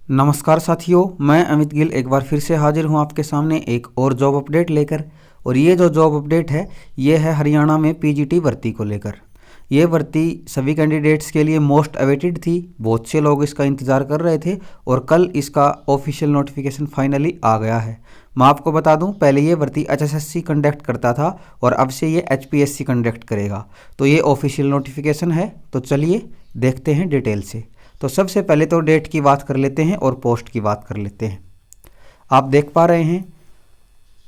नमस्कार साथियों, मैं अमित गिल एक बार फिर से हाजिर हूं आपके सामने एक और जॉब अपडेट लेकर। और ये जो जॉब अपडेट है ये है हरियाणा में पीजीटी भर्ती को लेकर। ये भर्ती सभी कैंडिडेट्स के लिए मोस्ट अवेटेड थी, बहुत से लोग इसका इंतज़ार कर रहे थे और कल इसका ऑफिशियल नोटिफिकेशन फाइनली आ गया है। मैं आपको बता दूं, पहले ये भर्ती एचएसएससी कंडक्ट करता था और अब से ये एचपीएससी कंडक्ट करेगा। तो ये ऑफिशियल नोटिफिकेशन है, तो चलिए देखते हैं डिटेल से। तो सबसे पहले तो डेट की बात कर लेते हैं और पोस्ट की बात कर लेते हैं। आप देख पा रहे हैं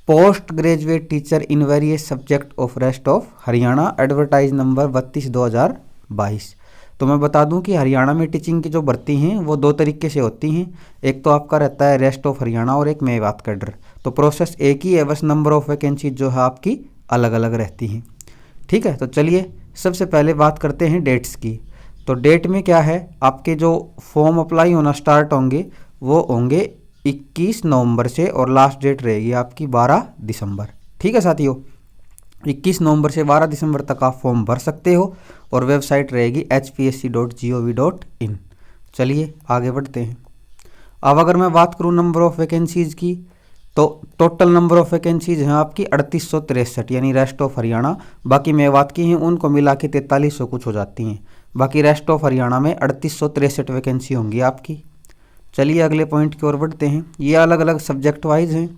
post graduate teacher in various subject of rest of Haryana, advertise number 32/2022। तो मैं बता दूं कि हरियाणा में टीचिंग की जो भर्ती हैं वो दो तरीके से होती हैं। एक तो आपका रहता है रेस्ट ऑफ हरियाणा और एक मेवात कैडर। तो प्रोसेस एक ही है, बस नंबर ऑफ वैकेंसी जो है आपकी अलग अलग रहती हैं। ठीक है, तो चलिए सबसे पहले बात करते हैं डेट्स की। तो डेट में क्या है, आपके जो फॉर्म अप्लाई होना स्टार्ट होंगे वो होंगे 21 नवंबर से और लास्ट डेट रहेगी आपकी 12 दिसंबर। ठीक है साथियों, 21 नवंबर से 12 दिसंबर तक आप फॉर्म भर सकते हो और वेबसाइट रहेगी hpsc.gov.in। चलिए आगे बढ़ते हैं। अब अगर मैं बात करूं नंबर ऑफ़ वैकेंसीज़ की, तो टोटल नंबर ऑफ़ वैकेंसीज़ हैं आपकी 3863, यानी रेस्ट ऑफ हरियाणा। बाकी मेवात की हैं उनको मिला के 4300 कुछ हो जाती हैं। बाकी रेस्ट ऑफ हरियाणा में 3863 वैकेंसी होंगी आपकी। चलिए अगले पॉइंट की ओर बढ़ते हैं। ये अलग अलग सब्जेक्ट वाइज हैं।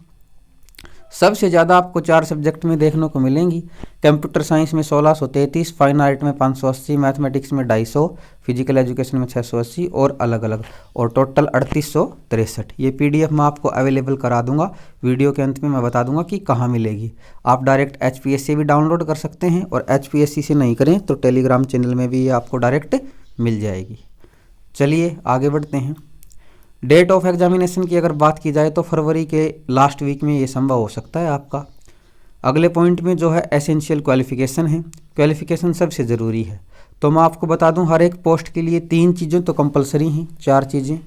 सबसे ज़्यादा आपको 4 सब्जेक्ट में देखने को मिलेंगी। कंप्यूटर साइंस में 1633, फाइन आर्ट में 580, मैथमेटिक्स में 250, फिजिकल एजुकेशन में 680 और अलग अलग, और टोटल 3863। ये पीडीएफ मैं आपको अवेलेबल करा दूंगा। वीडियो के अंत में मैं बता दूंगा कि कहाँ मिलेगी। आप डायरेक्ट एचपीएससी भी डाउनलोड कर सकते हैं और एचपीएससी से नहीं करें तो टेलीग्राम चैनल में भी ये आपको डायरेक्ट मिल जाएगी। चलिए आगे बढ़ते हैं। डेट ऑफ एग्जामिनेशन की अगर बात की जाए तो फरवरी के लास्ट वीक में ये संभव हो सकता है आपका। अगले पॉइंट में जो है एसेंशियल क्वालिफिकेशन है। क्वालिफिकेशन सबसे ज़रूरी है, तो मैं आपको बता दूं हर एक पोस्ट के लिए 3 चीज़ें तो कंपलसरी हैं, 4 चीज़ें।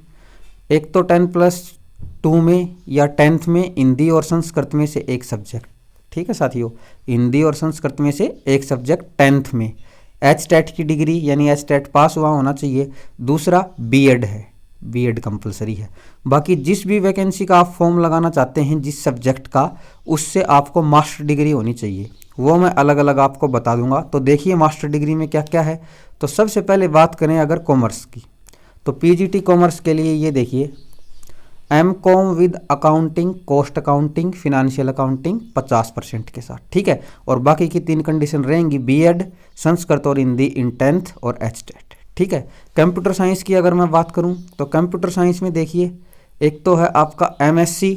एक तो 10+2 में या 10th में हिंदी और संस्कृत में से एक सब्जेक्ट। ठीक है साथियों, हिंदी और संस्कृत में से एक सब्जेक्ट 10th में। एचटेट की डिग्री यानी एचटेट पास हुआ होना चाहिए। दूसरा बीएड है, बीएड कंपलसरी है। बाकी जिस भी वैकेंसी का आप फॉर्म लगाना चाहते हैं जिस सब्जेक्ट का, उससे आपको मास्टर डिग्री होनी चाहिए। वो मैं अलग अलग आपको बता दूंगा। तो देखिए मास्टर डिग्री में क्या क्या है। तो सबसे पहले बात करें अगर कॉमर्स की, तो पीजीटी कॉमर्स के लिए ये देखिए MCom with accounting, cost accounting, financial accounting 50% के साथ। ठीक है, और बाकी की 3 कंडीशन रहेंगी बीएड, संस्कृत और हिंदी इन 10th और एचटेट। ठीक है, कंप्यूटर साइंस की अगर मैं बात करूं तो कंप्यूटर साइंस में देखिए एक तो है आपका MSc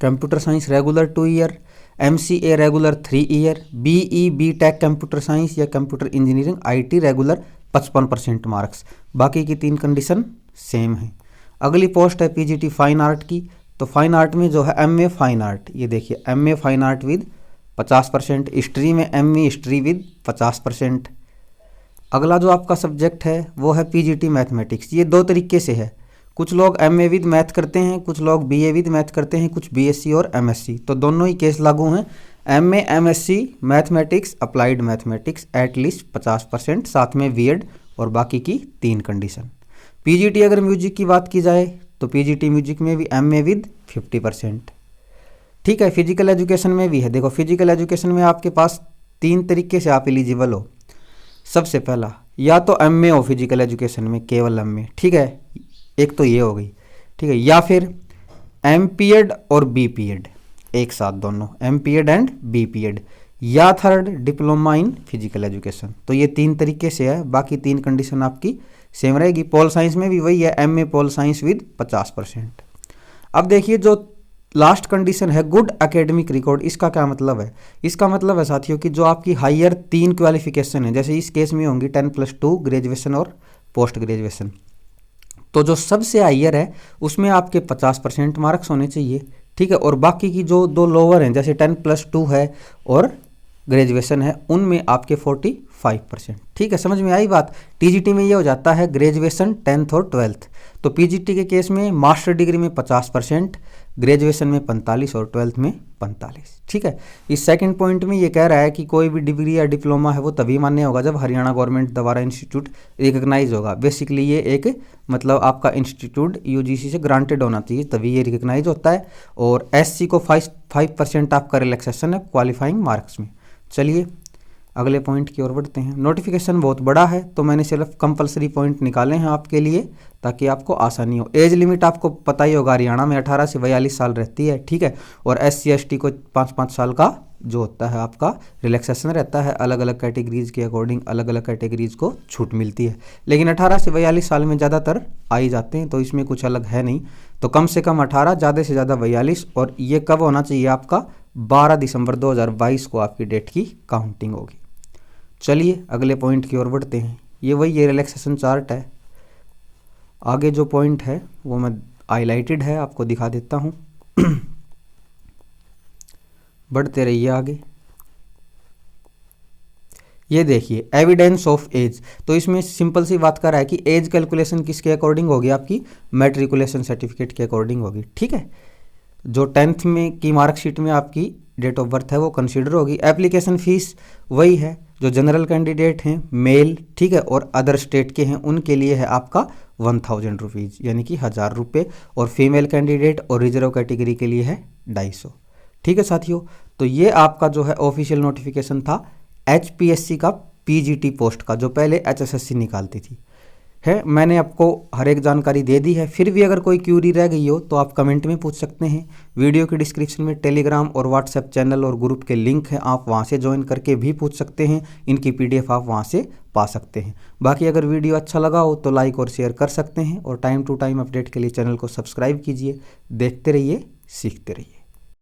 computer science regular 2 year, MCA regular 3 year, BE BTech computer science या computer engineering IT regular 55% marks. बाकी की 3 कंडीशन सेम है। अगली पोस्ट है पीजीटी फाइन आर्ट की। तो फाइन आर्ट में जो है एमए फाइन आर्ट, ये देखिए MA fine art with 50%। History में एमए हिस्ट्री विद 50%। अगला जो आपका सब्जेक्ट है वो है पीजीटी मैथमेटिक्स। ये 2 तरीके से है, कुछ लोग एमए विद मैथ करते हैं, कुछ लोग बीए विद मैथ करते हैं, कुछ बीएससी और एमएससी। तो दोनों ही केस लागू हैं। MA MSc mathematics applied mathematics at least 50%, साथ में बीएड और बाकी की 3 कंडीशन। पीजीटी अगर म्यूजिक की बात की जाए तो पीजीटी म्यूजिक में भी एमए विद 50%। ठीक है, फिजिकल एजुकेशन में भी है। देखो फिजिकल एजुकेशन में आपके पास 3 तरीके से आप एलिजिबल हो। सबसे पहला या तो एमए हो फिजिकल एजुकेशन में, केवल एमए। ठीक है, एक तो ये हो गई। ठीक है, या फिर एमपीएड और बीपीएड एक साथ, दोनों एमपीएड एंड बीपीएड, या third diploma in physical education. तो ये 3 तरीके से है, बाकी 3 कंडीशन आपकी सेम रहेगी। पोल साइंस में भी वही है, एमए पोल साइंस विद 50%। अब देखिए जो लास्ट कंडीशन है गुड एकेडमिक रिकॉर्ड, इसका क्या मतलब है? इसका मतलब है साथियों कि जो आपकी हायर 3 क्वालिफिकेशन है, जैसे इस केस में होंगी 10+2 ग्रेजुएशन और पोस्ट ग्रेजुएशन, तो जो सबसे हायर है उसमें आपके 50% मार्क्स होने चाहिए। ठीक है, और बाकी की जो 2 लोअर हैं जैसे 10+2 है और ग्रेजुएशन है, उनमें आपके 5%। ठीक है, समझ में आई बात। टीजीटी में ये हो जाता है ग्रेजुएशन 10th और 12th। तो पीजीटी के केस में मास्टर डिग्री में 50%, ग्रेजुएशन में 45 और 12th में 45। ठीक है, इस सेकंड पॉइंट में ये कह रहा है कि कोई भी डिग्री या डिप्लोमा है वो तभी मान्य होगा जब हरियाणा गवर्नमेंट द्वारा इंस्टीट्यूट रिकग्नाइज होगा। बेसिकली ये एक मतलब आपका इंस्टीट्यूट यूजीसी से ग्रांटेड होना चाहिए तभी ये रिकग्नाइज होता है। और एससी को 5% आपका रिलैक्सेशन है क्वालिफाइंग मार्क्स में। चलिए अगले पॉइंट की ओर बढ़ते हैं। नोटिफिकेशन बहुत बड़ा है तो मैंने सिर्फ कंपलसरी पॉइंट निकाले हैं आपके लिए ताकि आपको आसानी हो। एज लिमिट आपको पता ही होगा, हरियाणा में 18 से 42 साल रहती है। ठीक है, और SC ST को 5-5 साल का जो होता है आपका रिलैक्सेशन रहता है। अलग अलग कैटेगरीज के अकॉर्डिंग अलग अलग कैटेगरीज को छूट मिलती है, लेकिन 18 से 42 साल में ज़्यादातर आ ही जाते हैं, तो इसमें कुछ अलग है नहीं। तो कम से कम 18, ज़्यादा से ज़्यादा 42। और ये कब होना चाहिए आपका 12 दिसंबर 2022 को आपकी डेट की काउंटिंग होगी। चलिए अगले पॉइंट की ओर बढ़ते हैं। ये रिलैक्सेशन चार्ट है। आगे जो पॉइंट है वो मैं हाईलाइटेड है आपको दिखा देता हूँ। बढ़ते रहिए आगे। ये देखिए एविडेंस ऑफ एज। तो इसमें सिंपल सी बात कर रहा है कि एज कैलकुलेशन किसके अकॉर्डिंग होगी, आपकी मैट्रिकुलेशन सर्टिफिकेट के अकॉर्डिंग होगी। ठीक है, जो 10th में की मार्कशीट में आपकी डेट ऑफ बर्थ है वो कंसीडर होगी। एप्लीकेशन फीस वही है जो जनरल कैंडिडेट हैं मेल, ठीक है, और अदर स्टेट के हैं उनके लिए है आपका 1000 रुपीज़ यानी कि 1000 रुपये। और फीमेल कैंडिडेट और रिजर्व कैटेगरी के लिए है 250। ठीक है साथियों, तो ये आपका जो है ऑफिशियल नोटिफिकेशन था HPSC का पीजीटी पोस्ट का, जो पहले HSSC निकालती थी। है, मैंने आपको हर एक जानकारी दे दी है। फिर भी अगर कोई क्यूरी रह गई हो तो आप कमेंट में पूछ सकते हैं। वीडियो के डिस्क्रिप्शन में टेलीग्राम और व्हाट्सएप चैनल और ग्रुप के लिंक हैं, आप वहां से ज्वाइन करके भी पूछ सकते हैं। इनकी PDF आप वहां से पा सकते हैं। बाकी अगर वीडियो अच्छा लगा हो तो लाइक और शेयर कर सकते हैं, और टाइम टू टाइम अपडेट के लिए चैनल को सब्सक्राइब कीजिए। देखते रहिए, सीखते रहिए।